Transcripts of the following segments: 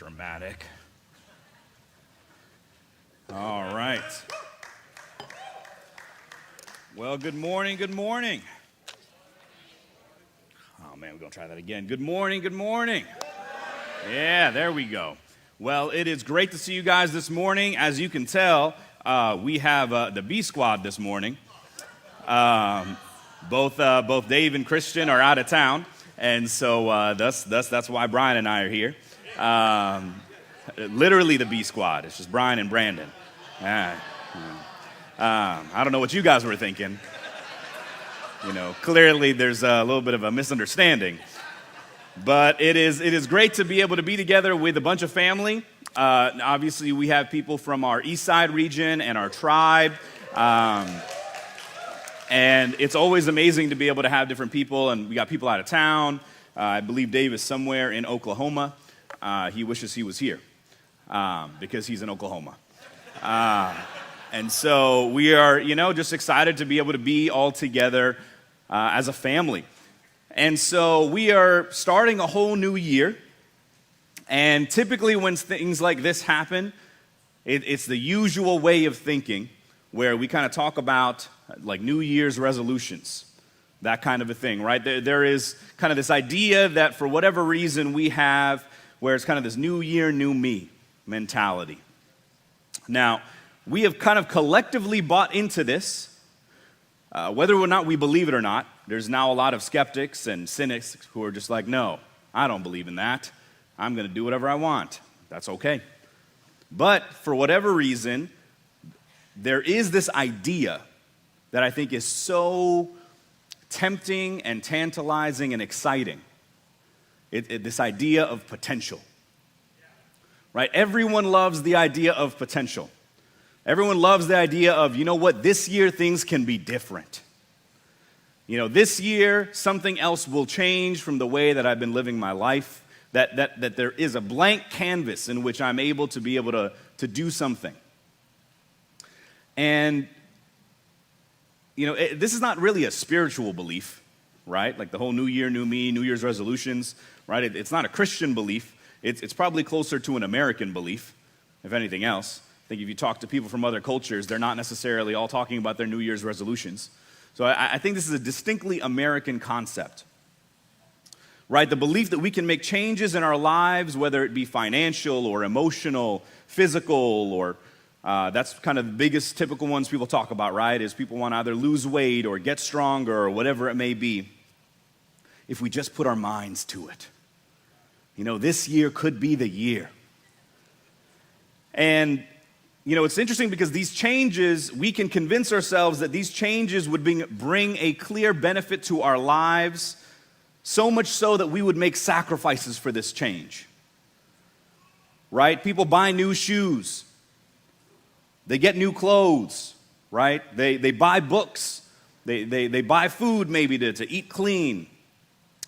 dramatic. All right. Well, good morning, good morning. Oh, man, we're going to try that again. Good morning, good morning. Yeah, there we go. Well, it is great to see you guys this morning. As you can tell, we have the B Squad this morning. Both Dave and Christian are out of town, and so that's why Brian and I are here. Literally the B Squad. It's just Brian and Brandon. I don't know what you guys were thinking. You know, clearly there's a little bit of a misunderstanding. But it is great to be able to be together with a bunch of family. Obviously, we have people from our East Side region and our tribe. And it's always amazing to be able to have different people. And we got people out of town. I believe Dave is somewhere in Oklahoma. He wishes he was here because he's in Oklahoma. And so we are, just excited to be able to be all together as a family. And so we are starting a whole new year. And typically when things like this happen, it's the usual way of thinking where we kind of talk about like New Year's resolutions, that kind of a thing, right? There is kind of this idea that for whatever reason we have where it's kind of this new year, new me mentality. Now, we have kind of collectively bought into this. Whether or not we believe it or not, there's now a lot of skeptics and cynics who are just like, no, I don't believe in that. I'm going to do whatever I want. That's okay. But for whatever reason, there is this idea that I think is so tempting and tantalizing and exciting. This idea of potential. Right? Everyone loves the idea of potential. Everyone loves the idea of, this year things can be different. This year something else will change from the way that I've been living my life, that there is a blank canvas in which I'm able to be able to do something. And, this is not really a spiritual belief, right? Like the whole new year, new me, New Year's resolutions, right? It's not a Christian belief. It's probably closer to an American belief, if anything else. I think if you talk to people from other cultures, they're not necessarily all talking about their New Year's resolutions. So I think this is a distinctly American concept, right? The belief that we can make changes in our lives, whether it be financial or emotional, physical, or that's kind of the biggest typical ones people talk about, right? Is people want to either lose weight or get stronger or whatever it may be. If we just put our minds to it. This year could be the year. And it's interesting because these changes, we can convince ourselves that these changes would bring a clear benefit to our lives, so much so that we would make sacrifices for this change. Right? People buy new shoes. They get new clothes, right? They buy books. They buy food maybe to eat clean.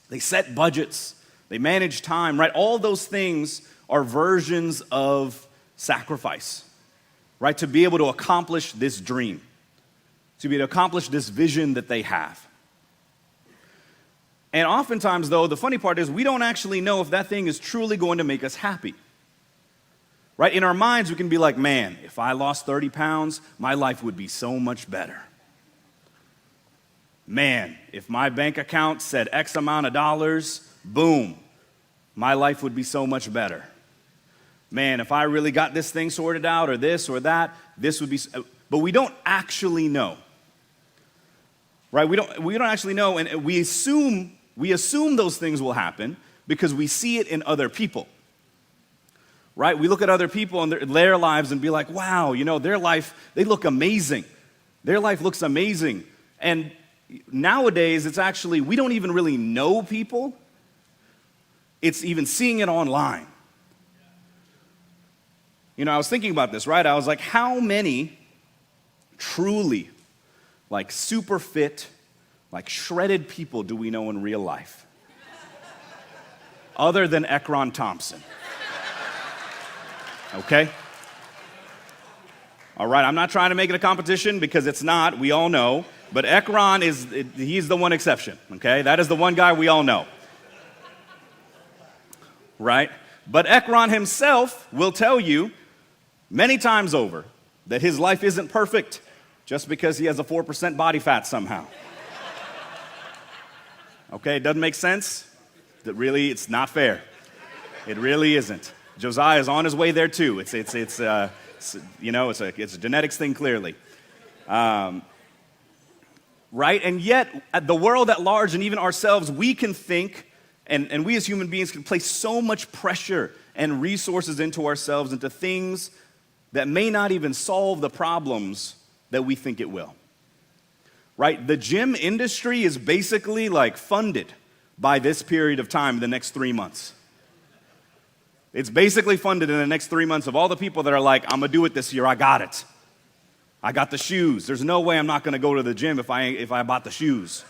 They set budgets. They manage time, right? All those things are versions of sacrifice. Right, to be able to accomplish this dream, to be able to accomplish this vision that they have. And oftentimes, though, the funny part is we don't actually know if that thing is truly going to make us happy. Right, in our minds, we can be like, man, if I lost 30 pounds, my life would be so much better. Man, if my bank account said X amount of dollars, boom, my life would be so much better. Man, if I really got this thing sorted out or this or that, this would be, but we don't actually know. Right? We don't actually know, and we assume those things will happen because we see it in other people. Right? We look at other people and their lives and be like, wow, their life, they look amazing. Their life looks amazing. And nowadays, it's actually, we don't even really know people. It's even seeing it online. I was thinking about this, right? I was like, how many truly, like, super fit, like, shredded people do we know in real life? Other than Ekron Thompson. Okay? All right, I'm not trying to make it a competition because it's not, we all know. But Ekron he's the one exception, okay? That is the one guy we all know. Right? But Ekron himself will tell you many times over that his life isn't perfect just because he has a 4% body fat somehow. Okay, it doesn't make sense? That really, it's not fair. It really isn't. Josiah is on his way there too. It's a genetics thing clearly. Right? And yet, the world at large and even ourselves, we can think, and we as human beings can place so much pressure and resources into ourselves, into things that may not even solve the problems that we think it will. Right? The gym industry is basically like funded by this period of time, the next 3 months. It's basically funded in the next 3 months of all the people that are like, I'm gonna do it this year, I got it. I got the shoes. There's no way I'm not gonna go to the gym if I bought the shoes.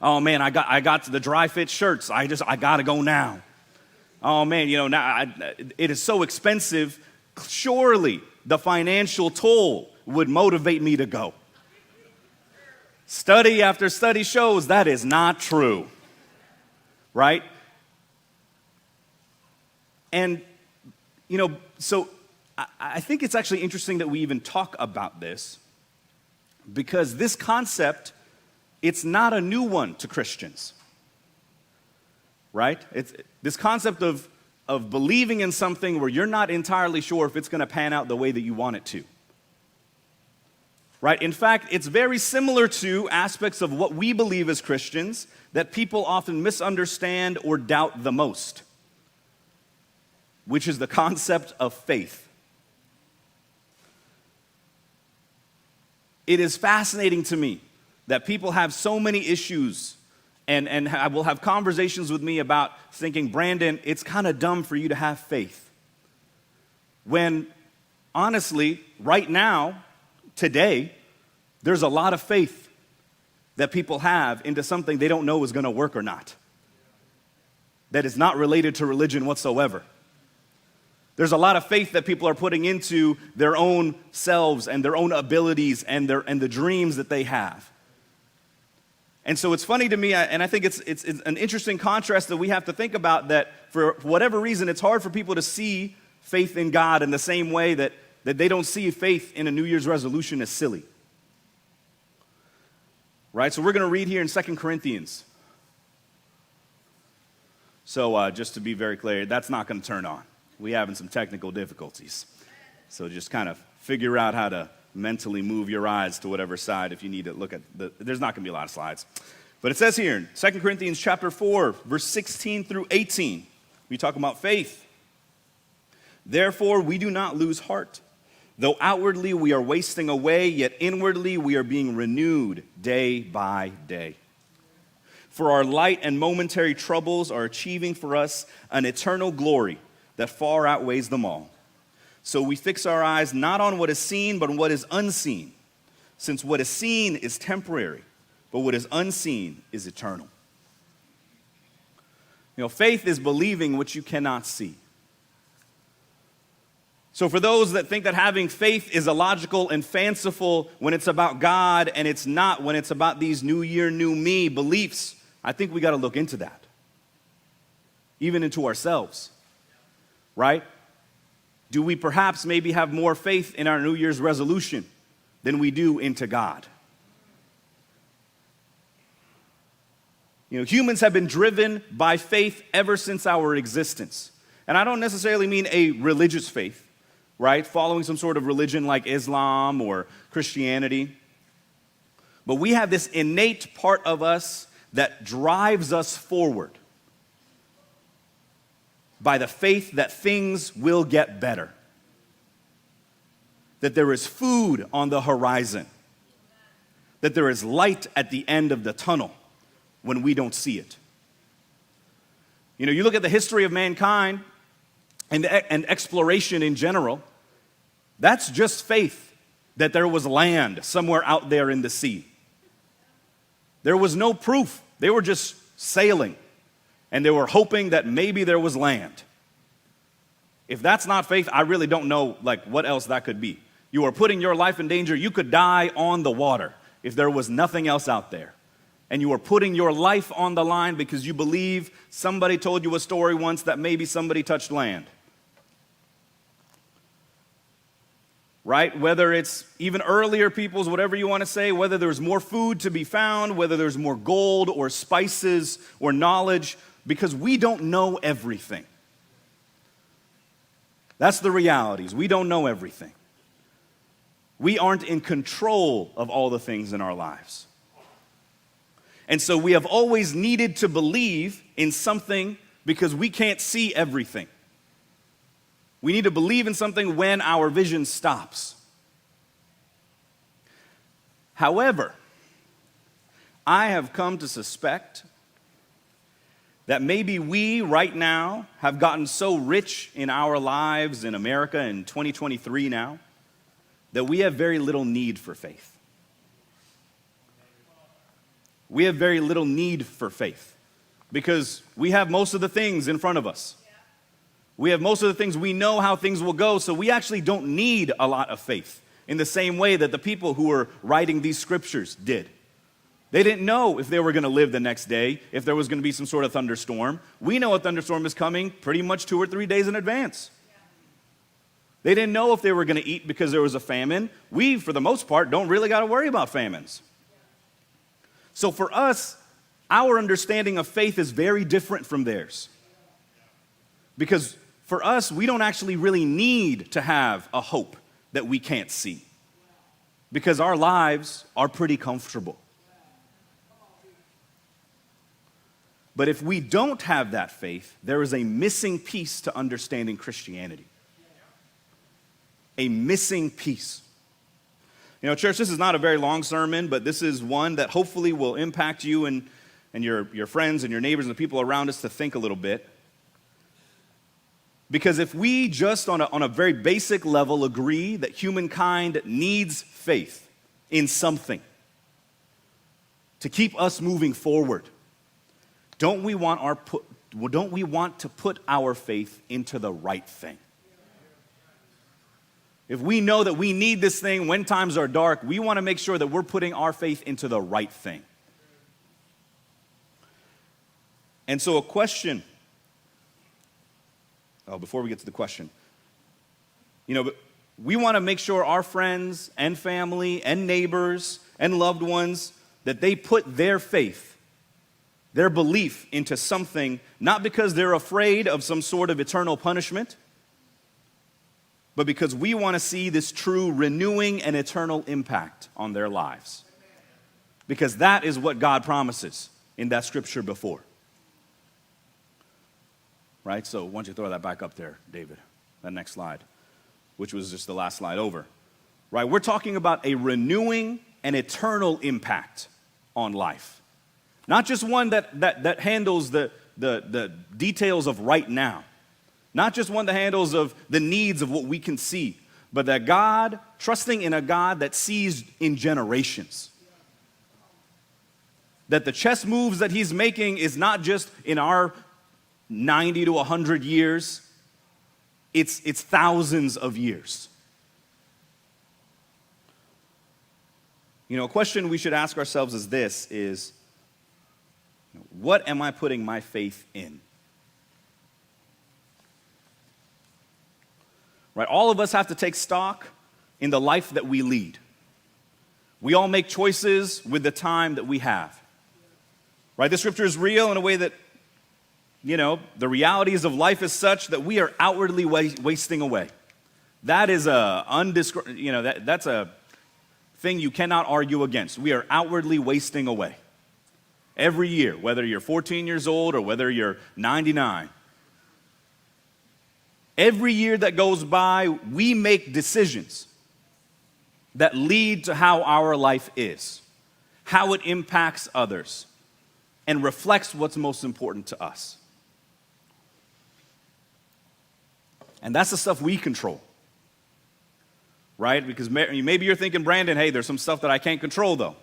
Oh man, I got the dry fit shirts. I gotta go now. Oh man, now it is so expensive. Surely the financial toll would motivate me to go. Study after study shows that is not true, right? And, so I think it's actually interesting that we even talk about this because this concept, it's not a new one to Christians, right? It's this concept of believing in something where you're not entirely sure if it's going to pan out the way that you want it to. Right? In fact, it's very similar to aspects of what we believe as Christians that people often misunderstand or doubt the most, which is the concept of faith. It is fascinating to me that people have so many issues and will have conversations with me about thinking, Brandon, it's kind of dumb for you to have faith. When, honestly, right now, today, there's a lot of faith that people have into something they don't know is going to work or not. That is not related to religion whatsoever. There's a lot of faith that people are putting into their own selves and their own abilities and the dreams that they have. And so it's funny to me, and I think it's an interesting contrast that we have to think about, that for whatever reason, it's hard for people to see faith in God in the same way that they don't see faith in a New Year's resolution as silly. Right? So we're going to read here in 2 Corinthians. So just to be very clear, that's not going to turn on. We're having some technical difficulties. So just kind of figure out how to mentally move your eyes to whatever side if you need to look at there's not going to be a lot of slides. But it says here in 2 Corinthians chapter 4, verse 16 through 18, we talk about faith. Therefore, we do not lose heart. Though outwardly we are wasting away, yet inwardly we are being renewed day by day. For our light and momentary troubles are achieving for us an eternal glory that far outweighs them all. So we fix our eyes not on what is seen, but on what is unseen, since what is seen is temporary, but what is unseen is eternal. Faith is believing what you cannot see. So for those that think that having faith is illogical and fanciful when it's about God and it's not when it's about these new year, new me beliefs, I think we got to look into that. Even into ourselves, right? Do we perhaps maybe have more faith in our New Year's resolution than we do into God? Humans have been driven by faith ever since our existence. And I don't necessarily mean a religious faith, right? Following some sort of religion like Islam or Christianity. But we have this innate part of us that drives us forward by the faith that things will get better. That there is food on the horizon. That there is light at the end of the tunnel when we don't see it. You look at the history of mankind and exploration in general, that's just faith that there was land somewhere out there in the sea. There was no proof. They were just sailing, and they were hoping that maybe there was land. If that's not faith, I really don't know what else that could be. You are putting your life in danger. You could die on the water if there was nothing else out there. and you are putting your life on the line because you believe somebody told you a story once that maybe somebody touched land. Right? Whether it's even earlier peoples, whatever you want to say, whether there's more food to be found, whether there's more gold or spices or knowledge, because we don't know everything. That's the realities. We don't know everything. We aren't in control of all the things in our lives. And so we have always needed to believe in something because we can't see everything. We need to believe in something when our vision stops. However, I have come to suspect that maybe we right now have gotten so rich in our lives in America in 2023 now that we have very little need for faith. We have very little need for faith because we have most of the things in front of us. We have most of the things, we know how things will go, so we actually don't need a lot of faith in the same way that the people who were writing these scriptures did. They didn't know if they were going to live the next day, if there was going to be some sort of thunderstorm. We know a thunderstorm is coming pretty much 2 or 3 days in advance. They didn't know if they were going to eat because there was a famine. We, for the most part, don't really got to worry about famines. So for us, our understanding of faith is very different from theirs. Because for us, we don't actually really need to have a hope that we can't see. Because our lives are pretty comfortable. But if we don't have that faith, there is a missing piece to understanding Christianity. A missing piece. You know, church, this is not a very long sermon, but this is one that hopefully will impact you and your friends and your neighbors and the people around us to think a little bit. Because if we just on a very basic level agree that humankind needs faith in something to keep us moving forward, don't we want to put our faith into the right thing? If we know that we need this thing when times are dark, we want to make sure that we're putting our faith into the right thing. And so a question. Before we get to the question, we want to make sure our friends and family and neighbors and loved ones, that they put their faith, their belief into something, not because they're afraid of some sort of eternal punishment, but because we want to see this true renewing and eternal impact on their lives. Because that is what God promises in that scripture before. Right? So why don't you throw that back up there, David, that next slide, which was just the last slide over. Right? We're talking about a renewing and eternal impact on life. Not just one that handles the details of right now. Not just one that handles of the needs of what we can see, but that God, trusting in a God that sees in generations. That the chess moves that he's making is not just in our 90 to 100 years, it's thousands of years. A question we should ask ourselves is what am I putting my faith in? Right? All of us have to take stock in the life that we lead. We all make choices with the time that we have. Right? The scripture is real in a way that the realities of life is such that we are outwardly wasting away. That is that's a thing you cannot argue against. We are outwardly wasting away. Every year, whether you're 14 years old or whether you're 99. Every year that goes by, we make decisions that lead to how our life is, how it impacts others, and reflects what's most important to us. And that's the stuff we control, right? Because maybe you're thinking, Brandon, hey, there's some stuff that I can't control, though.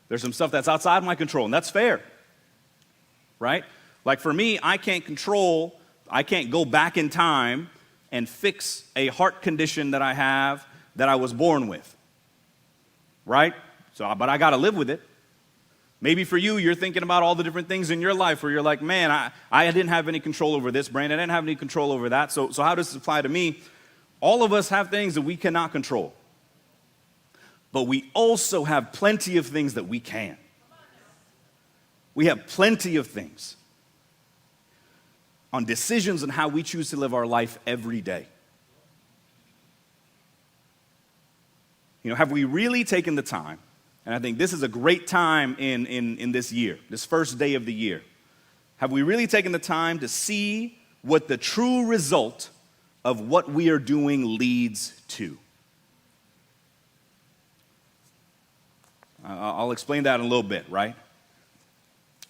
There's some stuff that's outside my control, and that's fair, right? Like for me, I can't go back in time and fix a heart condition that I have that I was born with, right? But I got to live with it. Maybe for you, you're thinking about all the different things in your life where you're like, man, I didn't have any control over this, Brandon. I didn't have any control over that. So how does this apply to me? All of us have things that we cannot control. But we also have plenty of things that we can. We have plenty of things on decisions on how we choose to live our life every day. You know, have we really taken the time? And I think this is a great time in this year, this first day of the year. Have we really taken the time to see what the true result of what we are doing leads to? I'll explain that in a little bit, right?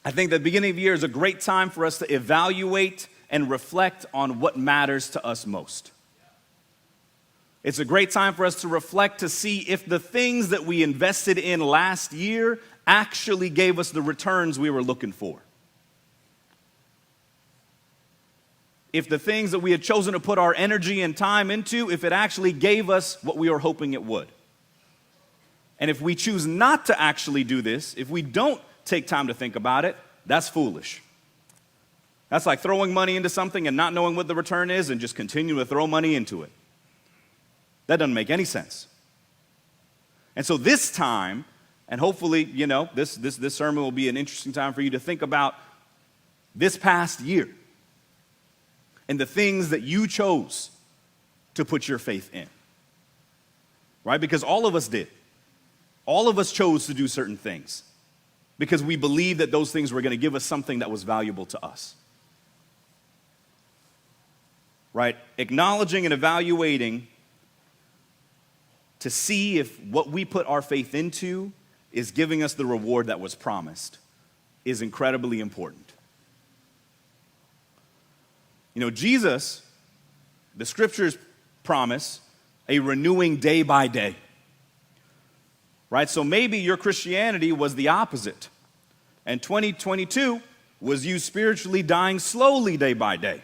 I think the beginning of the year is a great time for us to evaluate and reflect on what matters to us most. It's a great time for us to reflect to see if the things that we invested in last year actually gave us the returns we were looking for. If the things that we had chosen to put our energy and time into, if it actually gave us what we were hoping it would. And if we choose not to actually do this, if we don't take time to think about it, that's foolish. That's like throwing money into something and not knowing what the return is and just continue to throw money into it. That doesn't make any sense. And so this time, and hopefully, you know, this sermon will be an interesting time for you to think about this past year and the things that you chose to put your faith in. Right? Because all of us did. All of us chose to do certain things because we believed that those things were going to give us something that was valuable to us. Right? Acknowledging and evaluating to see if what we put our faith into is giving us the reward that was promised is incredibly important. You know, Jesus, the scriptures promise a renewing day by day. Right? So maybe your Christianity was the opposite. And 2022 was you spiritually dying slowly day by day.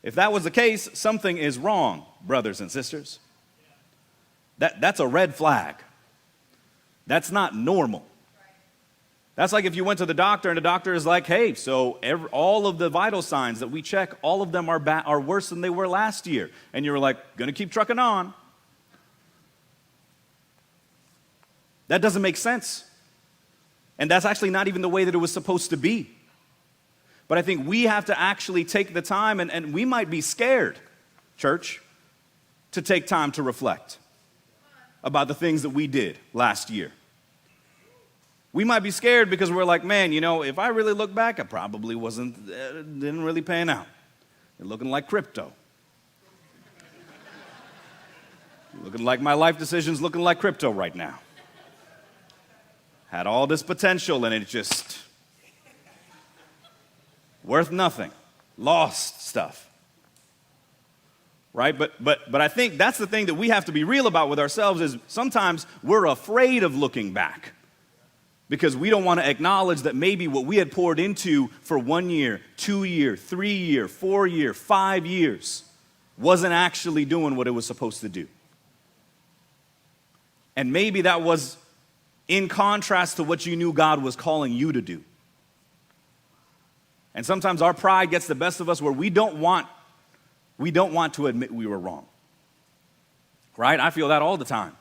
If that was the case, something is wrong, brothers and sisters. That's a red flag. That's not normal. That's like if you went to the doctor and the doctor is like, hey, so all of the vital signs that we check, all of them are worse than they were last year. And you were like, gonna keep trucking on. That doesn't make sense. And that's actually not even the way that it was supposed to be. But I think we have to actually take the time, and we might be scared, church, to take time to reflect about the things that we did last year. We might be scared because we're like, man, you know, if I really look back, I probably didn't really pan out. You're looking like crypto. Looking like my life decisions looking like crypto right now. Had all this potential and it just worth nothing. Lost stuff. Right? But I think that's the thing that we have to be real about with ourselves is sometimes we're afraid of looking back because we don't want to acknowledge that maybe what we had poured into for 1 year, 2 year, 3 year, 4 year, 5 years wasn't actually doing what it was supposed to do. And maybe that was in contrast to what you knew God was calling you to do. And sometimes our pride gets the best of us where we don't want to admit we were wrong. Right? I feel that all the time.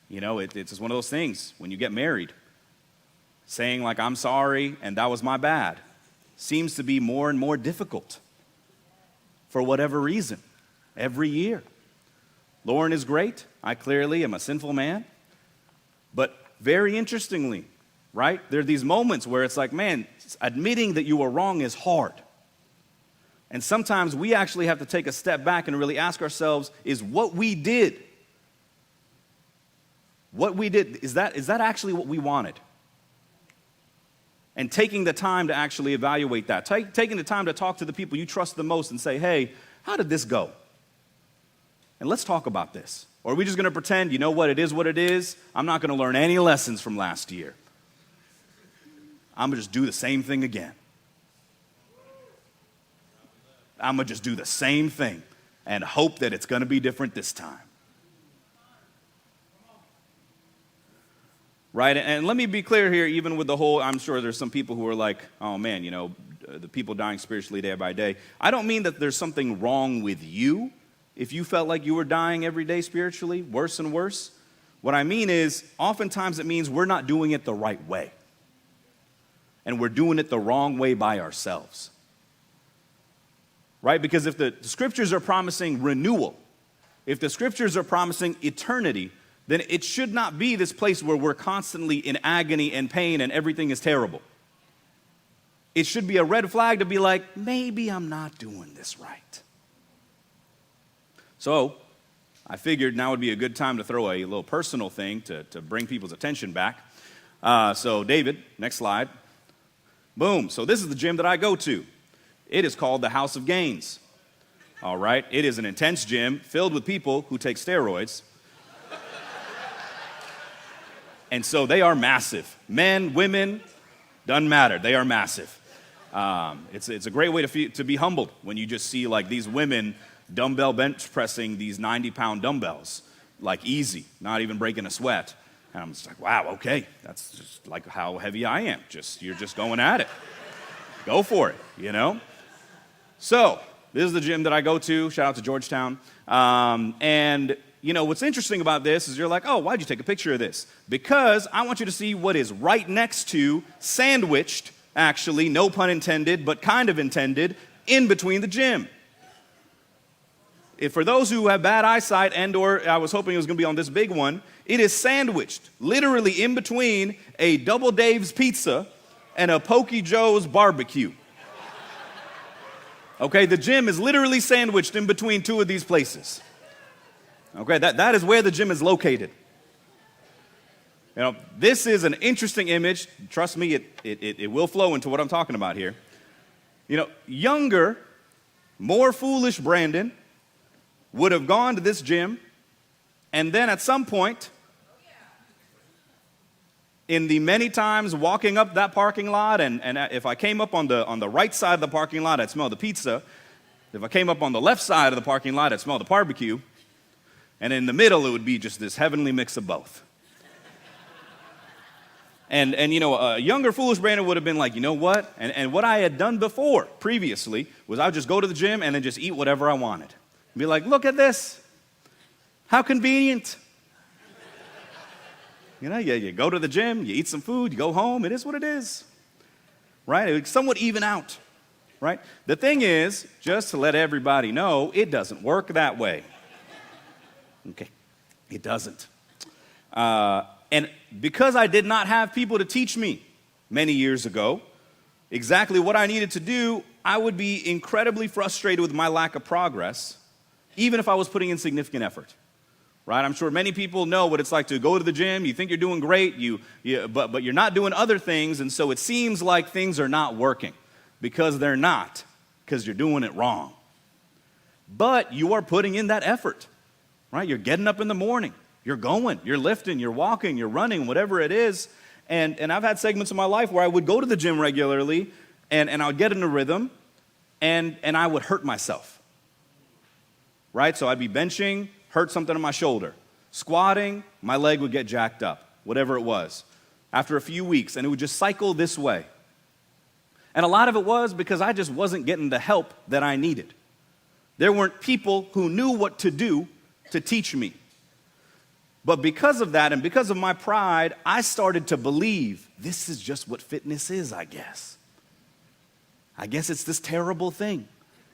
You know, it's just one of those things when you get married. Saying like, I'm sorry and that was my bad seems to be more and more difficult for whatever reason every year. Lauren is great. I clearly am a sinful man. But very interestingly, right, there are these moments where it's like, man, admitting that you were wrong is hard. And sometimes we actually have to take a step back and really ask ourselves, is what we did, is that actually what we wanted? And taking the time to actually evaluate that. Taking the time to talk to the people you trust the most and say, hey, how did this go? And let's talk about this. Or are we just going to pretend, you know what, it is what it is? I'm not going to learn any lessons from last year. I'm going to just do the same thing again. I'm going to just do the same thing and hope that it's going to be different this time. right? And let me be clear here, even with the whole, I'm sure there's some people who are like, oh man, the people dying spiritually day by day. I don't mean that there's something wrong with you if you felt like you were dying every day spiritually, worse and worse. What I mean is, oftentimes it means we're not doing it the right way. And we're doing it the wrong way by ourselves. Right? Because if the scriptures are promising renewal, if the scriptures are promising eternity, then it should not be this place where we're constantly in agony and pain and everything is terrible. It should be a red flag to be like, maybe I'm not doing this right. So, I figured now would be a good time to throw a little personal thing to bring people's attention back. So, David, next slide. Boom. So, this is the gym that I go to. It is called the House of Gains. All right. It is an intense gym filled with people who take steroids. And so they are massive. Men, women, doesn't matter. They are massive. It's a great way to be humbled when you just see like these women dumbbell bench pressing these 90-pound dumbbells, like easy, not even breaking a sweat. And I'm just like, wow, okay, that's just like how heavy I am. You're just going at it. Go for it, So, this is the gym that I go to. Shout out to Georgetown. And what's interesting about this is you're like, oh, why'd you take a picture of this? Because I want you to see what is right next to, sandwiched, actually, no pun intended, but kind of intended, in between the gym. For those who have bad eyesight or I was hoping it was going to be on this big one, it is sandwiched, literally in between a Double Dave's pizza and a Pokey Joe's barbecue. Okay, the gym is literally sandwiched in between two of these places. Okay, that is where the gym is located. This is an interesting image. Trust me, it will flow into what I'm talking about here. Younger, more foolish Brandon would have gone to this gym, and then at some point, in the many times walking up that parking lot, and if I came up on the right side of the parking lot, I'd smell the pizza. If I came up on the left side of the parking lot, I'd smell the barbecue. And in the middle, it would be just this heavenly mix of both. And a younger foolish Brandon would have been like, you know what? And what I had done before, previously, was I would just go to the gym and then just eat whatever I wanted. Be like, look at this. How convenient. You go to the gym, you eat some food, you go home, it is what it is. Right? It would somewhat even out. Right? The thing is, just to let everybody know, it doesn't work that way. Okay, it doesn't. And because I did not have people to teach me many years ago exactly what I needed to do, I would be incredibly frustrated with my lack of progress, even if I was putting in significant effort. Right? I'm sure many people know what it's like to go to the gym, you think you're doing great, but you're not doing other things, and so it seems like things are not working because they're not, because you're doing it wrong. But you are putting in that effort. Right? You're getting up in the morning. You're going. You're lifting. You're walking. You're running, whatever it is. And I've had segments in my life where I would go to the gym regularly, and I would get in a rhythm, and I would hurt myself. Right? So I'd be benching, hurt something in my shoulder. Squatting, my leg would get jacked up, whatever it was. After a few weeks, and it would just cycle this way. And a lot of it was because I just wasn't getting the help that I needed. There weren't people who knew what to do to teach me. But because of that and because of my pride, I started to believe this is just what fitness is, I guess. I guess it's this terrible thing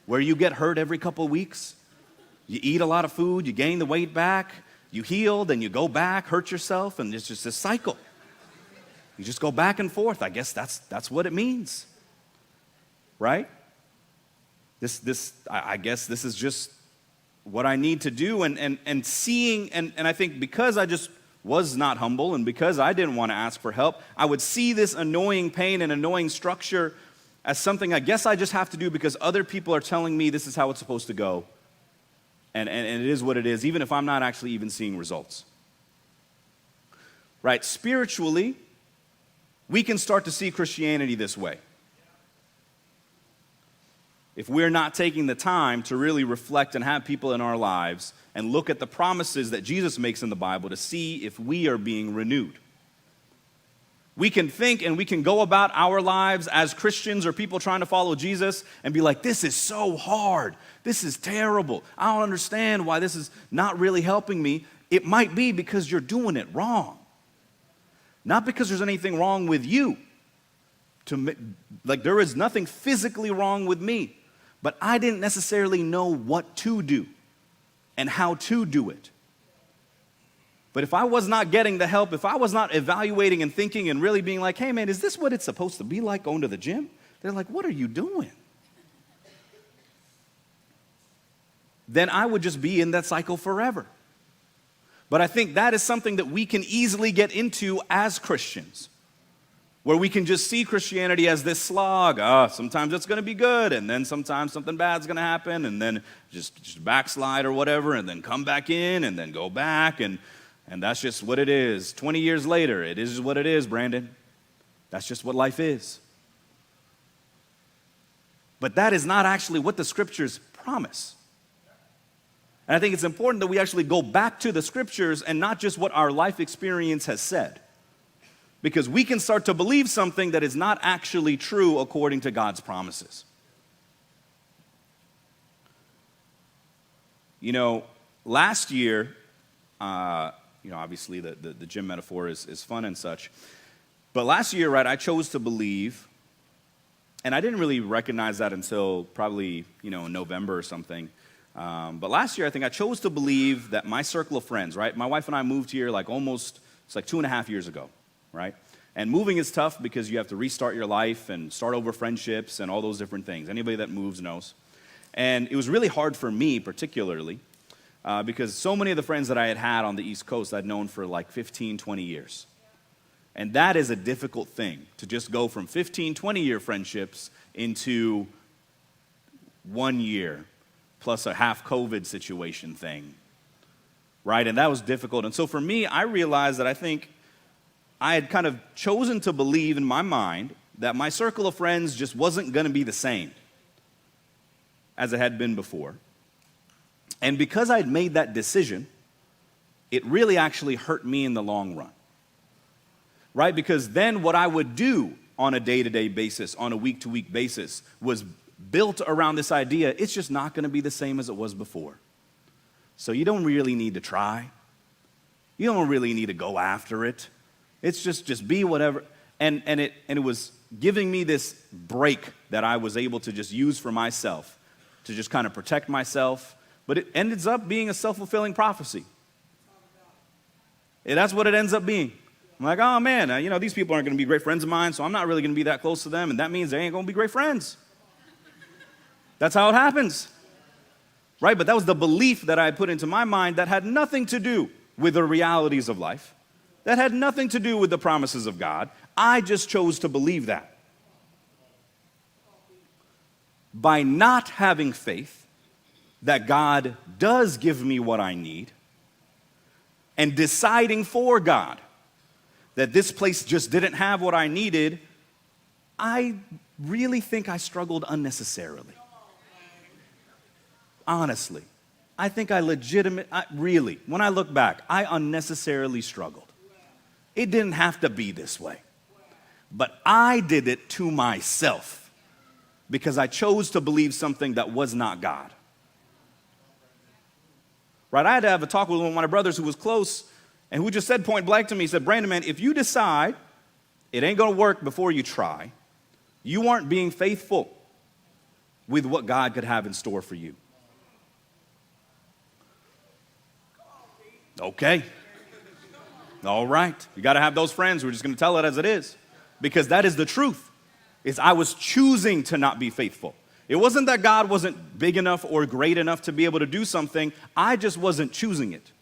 where you get hurt every couple of weeks. You eat a lot of food, you gain the weight back, you heal, then you go back, hurt yourself, and it's just this cycle. You just go back and forth. I guess that's what it means. Right? I guess this is just what I need to do, and seeing, and I think because I just was not humble and because I didn't want to ask for help, I would see this annoying pain and annoying structure as something I guess I just have to do because other people are telling me this is how it's supposed to go, and it is what it is, even if I'm not actually even seeing results. Right? Spiritually, we can start to see Christianity this way. If we're not taking the time to really reflect and have people in our lives and look at the promises that Jesus makes in the Bible to see if we are being renewed. We can think and we can go about our lives as Christians or people trying to follow Jesus and be like, this is so hard. This is terrible. I don't understand why this is not really helping me. It might be because you're doing it wrong. Not because there's anything wrong with you. Like there is nothing physically wrong with me. But I didn't necessarily know what to do and how to do it. But if I was not getting the help, if I was not evaluating and thinking and really being like, hey man, is this what it's supposed to be like going to the gym? They're like, what are you doing? Then I would just be in that cycle forever. But I think that is something that we can easily get into as Christians, where we can just see Christianity as this slog. Sometimes it's going to be good, and then sometimes something bad's going to happen, and then just backslide or whatever, and then come back in, and then go back, and that's just what it is. 20 years later, it is what it is, Brandon. That's just what life is. But that is not actually what the Scriptures promise. And I think it's important that we actually go back to the Scriptures and not just what our life experience has said. Because we can start to believe something that is not actually true according to God's promises. You know, last year, obviously the gym metaphor is fun and such. But last year, right, I chose to believe, and I didn't really recognize that until probably, in November or something. But last year, I think I chose to believe that my circle of friends, right? My wife and I moved here it's like 2.5 years ago, right? And moving is tough because you have to restart your life and start over friendships and all those different things. Anybody that moves knows. And it was really hard for me particularly because so many of the friends that I had on the East Coast I'd known for like 15, 20 years. And that is a difficult thing, to just go from 15, 20-year friendships into 1 year plus a half COVID situation thing, right? And that was difficult. And so for me, I realized that I think I had kind of chosen to believe in my mind that my circle of friends just wasn't going to be the same as it had been before. And because I'd made that decision, it really actually hurt me in the long run, right? Because then what I would do on a day-to-day basis, on a week-to-week basis, was built around this idea, it's just not going to be the same as it was before. So you don't really need to try. You don't really need to go after it. It's just be whatever. And it was giving me this break that I was able to just use for myself, to just kind of protect myself. But it ends up being a self-fulfilling prophecy. And that's what it ends up being. I'm like, oh man, these people aren't going to be great friends of mine, so I'm not really going to be that close to them, and that means they ain't going to be great friends. That's how it happens, right? But that was the belief that I put into my mind that had nothing to do with the realities of life, that had nothing to do with the promises of God. I just chose to believe that. By not having faith that God does give me what I need, and deciding for God that this place just didn't have what I needed, I really think I struggled unnecessarily. Honestly, I think really, when I look back, I unnecessarily struggled. It didn't have to be this way. But I did it to myself because I chose to believe something that was not God. Right? I had to have a talk with one of my brothers who was close and who just said point blank to me, he said, Brandon, man, if you decide it ain't going to work before you try, you aren't being faithful with what God could have in store for you. Okay. All right. You got to have those friends who are just going to tell it as it is. Because that is the truth. Is I was choosing to not be faithful. It wasn't that God wasn't big enough or great enough to be able to do something. I just wasn't choosing it.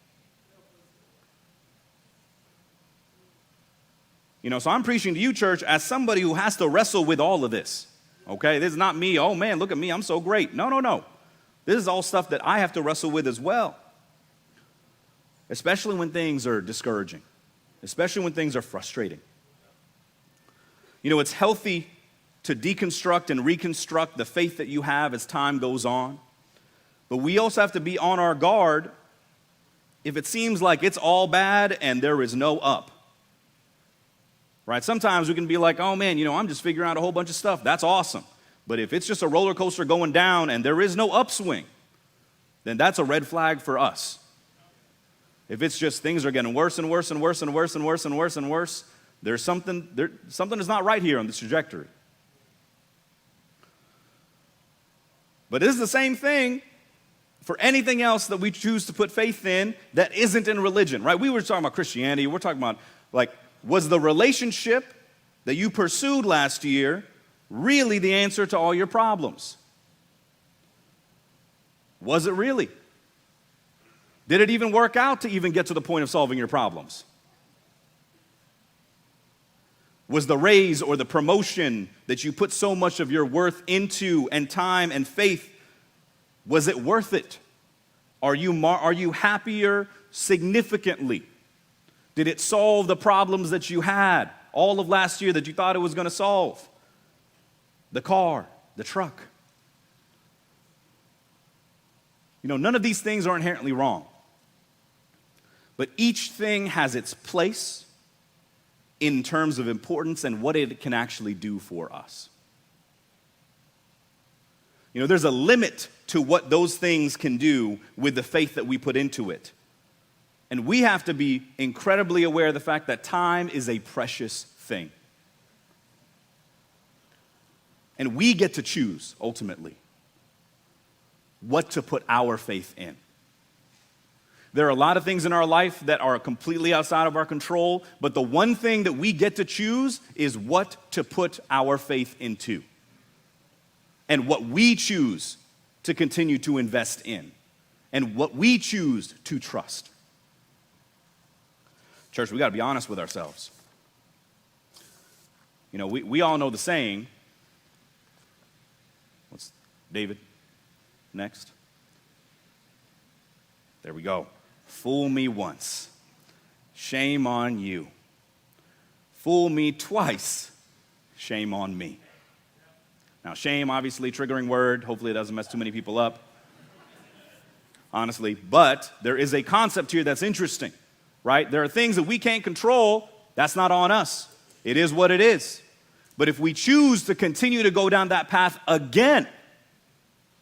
So I'm preaching to you, church, as somebody who has to wrestle with all of this. Okay? This is not me, oh man, look at me, I'm so great. No. This is all stuff that I have to wrestle with as well. Especially when things are discouraging. Especially when things are frustrating. It's healthy to deconstruct and reconstruct the faith that you have as time goes on. But we also have to be on our guard if it seems like it's all bad and there is no up. right? Sometimes we can be like, oh man, I'm just figuring out a whole bunch of stuff. That's awesome. But if it's just a roller coaster going down and there is no upswing, then that's a red flag for us. If it's just things are getting worse and worse and worse and worse and worse and worse and worse, there's something is not right here on this trajectory. But it is the same thing for anything else that we choose to put faith in that isn't in religion, right? We were talking about Christianity. We're talking about, was the relationship that you pursued last year really the answer to all your problems? Was it really? Did it even work out to even get to the point of solving your problems? Was the raise or the promotion that you put so much of your worth into and time and faith, was it worth it? Are you happier significantly? Did it solve the problems that you had all of last year that you thought it was going to solve? The car, the truck. None of these things are inherently wrong. But each thing has its place in terms of importance and what it can actually do for us. There's a limit to what those things can do with the faith that we put into it. And we have to be incredibly aware of the fact that time is a precious thing. And we get to choose, ultimately, what to put our faith in. There are a lot of things in our life that are completely outside of our control, but the one thing that we get to choose is what to put our faith into and what we choose to continue to invest in and what we choose to trust. Church, we got to be honest with ourselves. We all know the saying. What's David? Next. There we go. Fool me once, shame on you. Fool me twice, shame on me. Now, shame, obviously, triggering word. Hopefully it doesn't mess too many people up. Honestly. But there is a concept here that's interesting, right? There are things that we can't control. That's not on us. It is what it is. But if we choose to continue to go down that path again,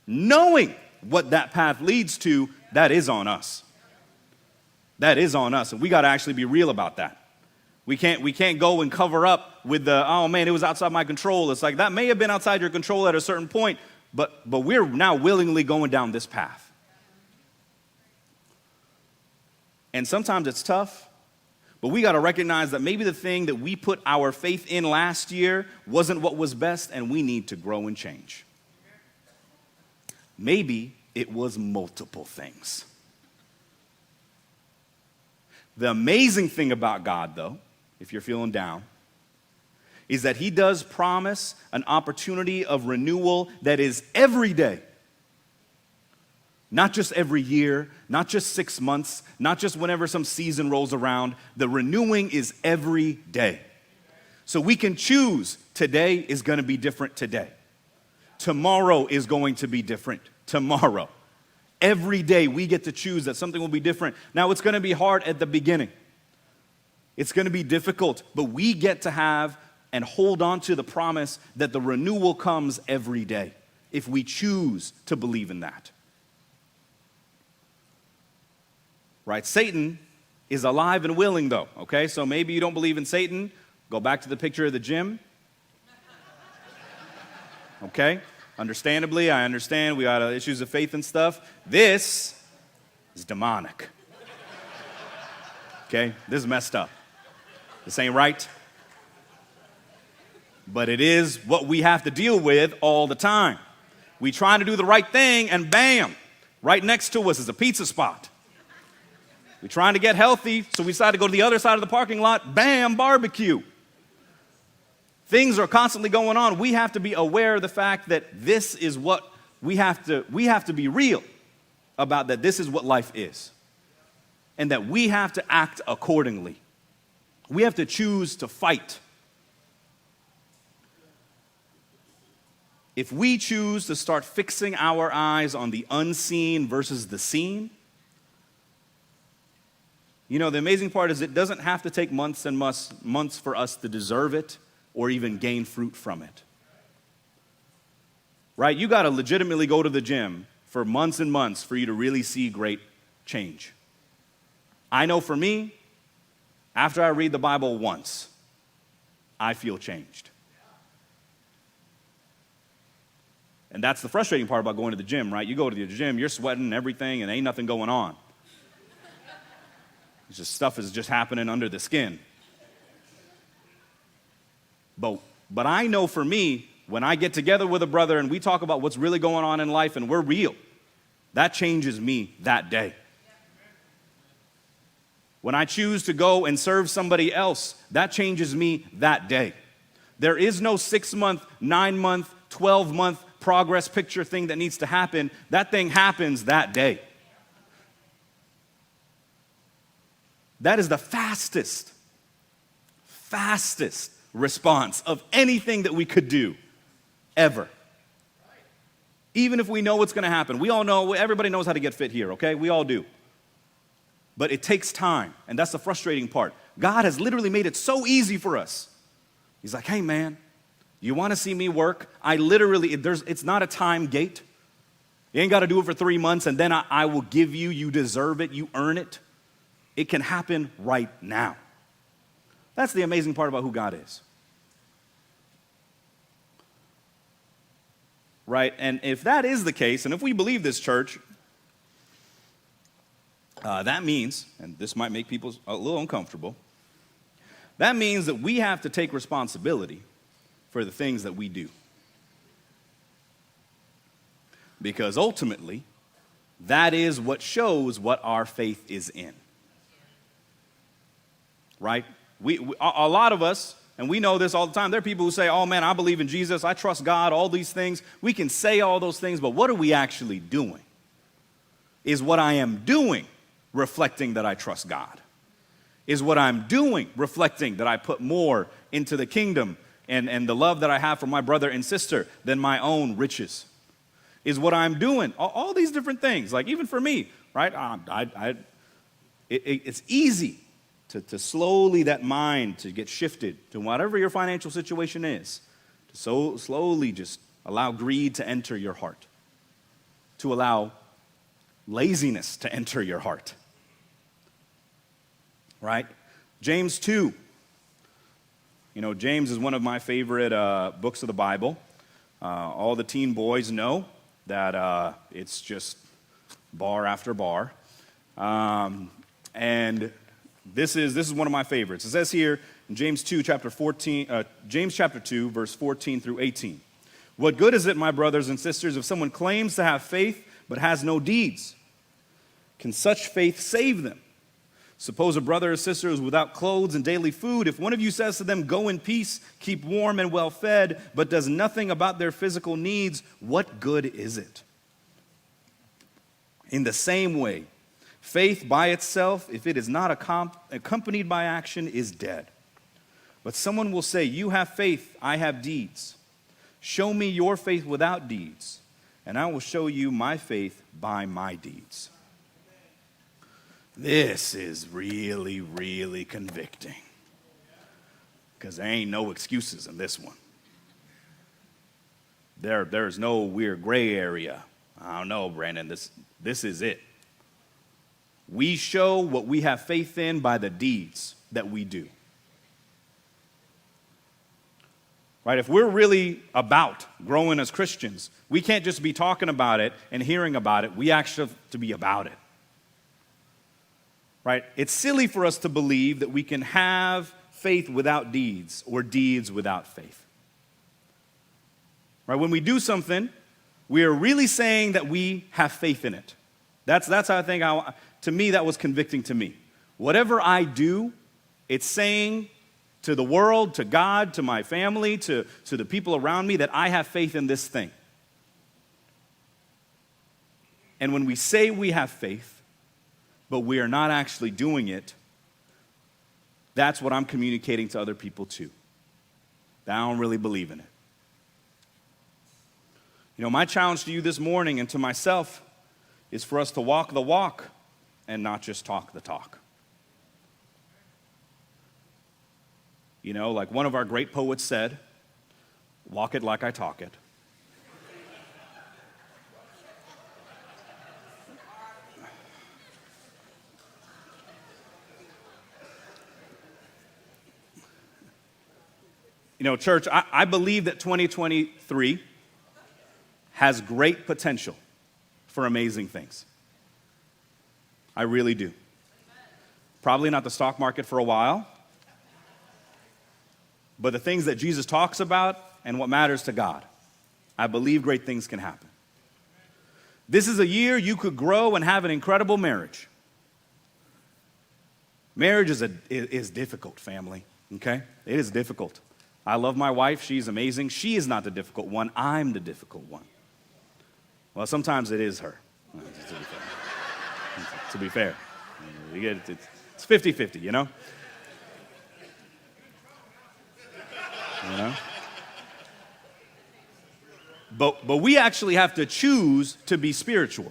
knowing what that path leads to, that is on us. That is on us, and we got to actually be real about that. We can't go and cover up with the, oh man, it was outside my control. It's like that may have been outside your control at a certain point, but we're now willingly going down this path. And sometimes it's tough, but we got to recognize that maybe the thing that we put our faith in last year wasn't what was best, and we need to grow and change. Maybe it was multiple things. The amazing thing about God, though, if you're feeling down, is that He does promise an opportunity of renewal that is every day. Not just every year, not just 6 months, not just whenever some season rolls around. The renewing is every day. So we can choose today is going to be different today. Tomorrow is going to be different tomorrow. Every day we get to choose that something will be different. Now, it's going to be hard at the beginning. It's going to be difficult, but we get to have and hold on to the promise that the renewal comes every day if we choose to believe in that. Right? Satan is alive and willing, though, okay? So maybe you don't believe in Satan. Go back to the picture of the gym. Okay? Understandably, I understand we got issues of faith and stuff. This is demonic. Okay? This is messed up. This ain't right. But it is what we have to deal with all the time. We try to do the right thing, and bam, right next to us is a pizza spot. We're trying to get healthy, so we decide to go to the other side of the parking lot. Bam, barbecue. Things are constantly going on. We have to be aware of the fact that this is what we have to be real about, that this is what life is. And that we have to act accordingly. We have to choose to fight. If we choose to start fixing our eyes on the unseen versus the seen, You know, the amazing part is it doesn't have to take months and months for us to deserve it or even gain fruit from it. Right? You got to legitimately go to the gym for months and months for you to really see great change. I know for me, after I read the Bible once, I feel changed. And that's the frustrating part about going to the gym, right? You go to the gym, you're sweating and everything, and ain't nothing going on. It's just stuff is just happening under the skin. But I know for me, when I get together with a brother and we talk about what's really going on in life and we're real, that changes me that day. When I choose to go and serve somebody else, that changes me that day. There is no 6-month, 9-month, 12-month progress picture thing that needs to happen. That thing happens that day. That is the fastest response of anything that we could do ever. Even if we know what's going to happen. We all know, everybody knows how to get fit here, okay? We all do. But it takes time, and that's the frustrating part. God has literally made it so easy for us. He's like, hey man, you want to see me work? It's not a time gate. You ain't got to do it for 3 months, and then I will give you deserve it, you earn it. It can happen right now. That's the amazing part about who God is. Right? And if that is the case, and if we believe this, church, that means, and this might make people a little uncomfortable, that means that we have to take responsibility for the things that we do. Because ultimately, that is what shows what our faith is in. Right? A lot of us, and we know this all the time, there are people who say, oh man, I believe in Jesus, I trust God, all these things. We can say all those things, but what are we actually doing? Is what I am doing reflecting that I trust God? Is what I'm doing reflecting that I put more into the kingdom and the love that I have for my brother and sister than my own riches? Is what I'm doing, all these different things, like even for me, right? It's easy to slowly that mind to get shifted to whatever your financial situation is, to so slowly just allow greed to enter your heart, to allow laziness to enter your heart, right? James 2. You know, James is one of my favorite books of the Bible. All the teen boys know that it's just bar after bar. And this is one of my favorites. It says here in James 2, chapter 2, verse 14 through 18. What good is it, my brothers and sisters, if someone claims to have faith but has no deeds? Can such faith save them? Suppose a brother or sister is without clothes and daily food. If one of you says to them, go in peace, keep warm and well fed, but does nothing about their physical needs, what good is it? In the same way, faith by itself, if it is not accompanied by action, is dead. But someone will say, you have faith, I have deeds. Show me your faith without deeds, and I will show you my faith by my deeds. This is really, really convicting, because there ain't no excuses in this one. There's no weird gray area. I don't know, Brandon, this is it. We show what we have faith in by the deeds that we do. Right? If we're really about growing as Christians, we can't just be talking about it and hearing about it. We actually have to be about it. Right? It's silly for us to believe that we can have faith without deeds or deeds without faith. Right? When we do something, we are really saying that we have faith in it. That's how I think, to me, that was convicting to me. Whatever I do, it's saying to the world, to God, to my family, to the people around me that I have faith in this thing. And when we say we have faith, but we are not actually doing it, that's what I'm communicating to other people too. That I don't really believe in it. You know, my challenge to you this morning and to myself is for us to walk the walk and not just talk the talk. You know, like one of our great poets said, walk it like I talk it. You know, church, I believe that 2023 has great potential for amazing things. I really do. Probably not the stock market for a while, but the things that Jesus talks about and what matters to God, I believe great things can happen. This is a year you could grow and have an incredible marriage. Marriage is difficult, family, okay? It is difficult. I love my wife. She's amazing. She is not the difficult one. I'm the difficult one. Well, sometimes it is her, to be fair. It's 50-50, you know? You know? But we actually have to choose to be spiritual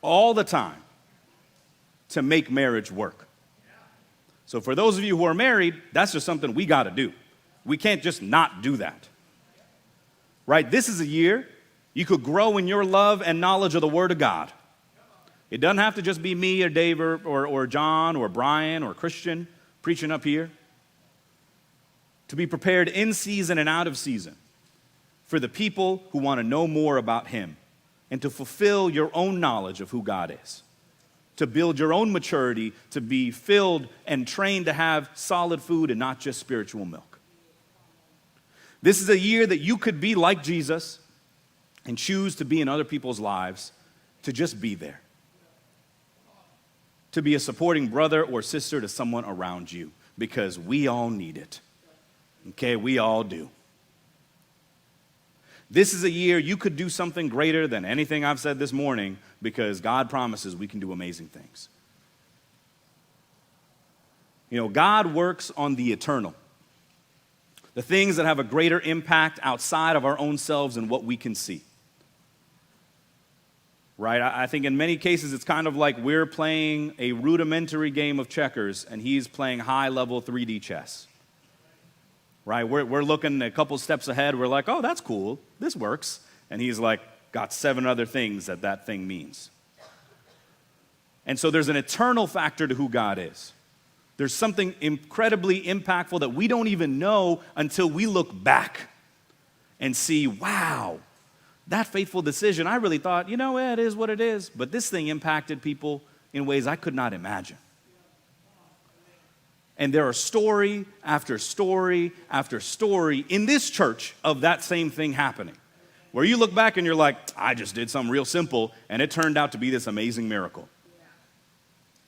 all the time to make marriage work. So for those of you who are married, that's just something we got to do. We can't just not do that. Right? This is a year you could grow in your love and knowledge of the Word of God. It doesn't have to just be me or Dave or John or Brian or Christian preaching up here. To be prepared in season and out of season for the people who want to know more about Him and to fulfill your own knowledge of who God is. To build your own maturity, to be filled and trained to have solid food and not just spiritual milk. This is a year that you could be like Jesus and choose to be in other people's lives, to just be there. To be a supporting brother or sister to someone around you, because we all need it. Okay, we all do. This is a year you could do something greater than anything I've said this morning, because God promises we can do amazing things. You know, God works on the eternal. The things that have a greater impact outside of our own selves and what we can see. Right? I think in many cases it's kind of like we're playing a rudimentary game of checkers and He's playing high-level 3D chess. Right? We're looking a couple steps ahead. We're like, oh, that's cool. This works. And He's like, got 7 other things that thing means. And so there's an eternal factor to who God is. There's something incredibly impactful that we don't even know until we look back and see, wow, that faithful decision, I really thought, you know, it is what it is. But this thing impacted people in ways I could not imagine. And there are story after story after story in this church of that same thing happening. Where you look back and you're like, I just did something real simple, and it turned out to be this amazing miracle.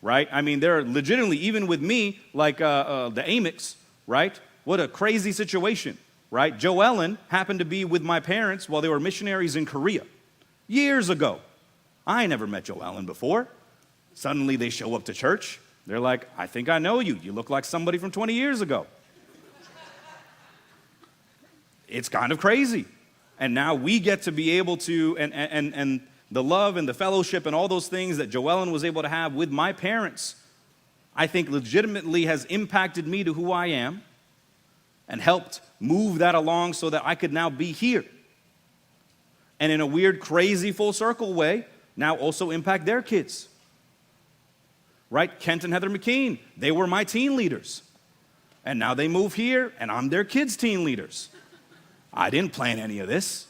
Right? I mean, there are legitimately, even with me, like the Amics, right? What a crazy situation, right? Joe Ellen happened to be with my parents while they were missionaries in Korea years ago. I never met Joe Ellen before. Suddenly they show up to church. They're like, I think I know you. You look like somebody from 20 years ago. It's kind of crazy. And now we get to be able to, and the love and the fellowship and all those things that Joellen was able to have with my parents, I think legitimately has impacted me to who I am and helped move that along so that I could now be here. And in a weird, crazy, full circle way, now also impact their kids. Right? Kent and Heather McKean, they were my teen leaders. And now they move here, and I'm their kids' teen leaders. I didn't plan any of this.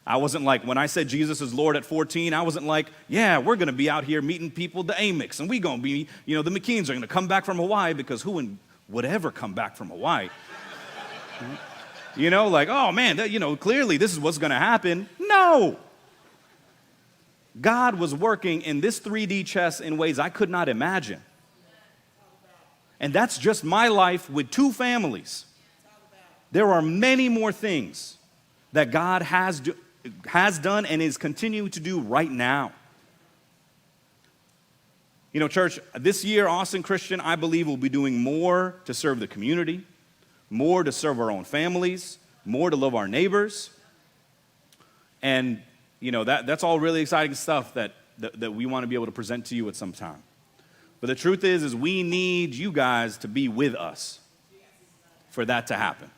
I wasn't like, when I said Jesus is Lord at 14, I wasn't like, yeah, we're going to be out here meeting people, the Amics, and we going to be, you know, the McKeans are going to come back from Hawaii, because who would ever come back from Hawaii? You know, like, oh man, clearly this is what's going to happen. No. God was working in this 3D chess in ways I could not imagine. And that's just my life with 2 families. There are many more things that God has done and is continuing to do right now. You know, church, this year, Austin Christian, I believe, will be doing more to serve the community, more to serve our own families, more to love our neighbors. And, you know, that's all really exciting stuff that we want to be able to present to you at some time. But the truth is we need you guys to be with us. for that to happen.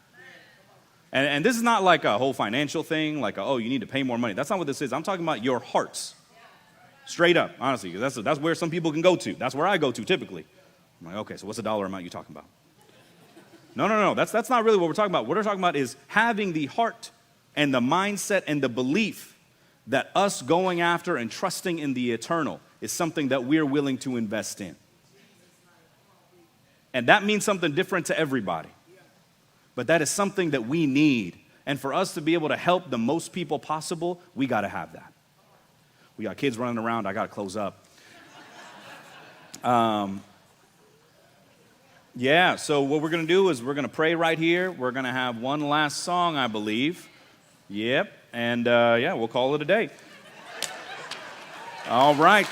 And this is not like a whole financial thing, like, oh, you need to pay more money. That's not what this is. I'm talking about your hearts. Straight up, honestly, because that's where some people can go to. That's where I go to typically. I'm like, okay, so what's the dollar amount you're talking about? No. That's not really what we're talking about. What we're talking about is having the heart and the mindset and the belief that us going after and trusting in the eternal is something that we're willing to invest in. And that means something different to everybody. But that is something that we need. And for us to be able to help the most people possible, we got to have that. We got kids running around. I got to close up. Yeah, so what we're going to do is we're going to pray right here. We're going to have one last song, I believe. Yep. And, we'll call it a day. All right.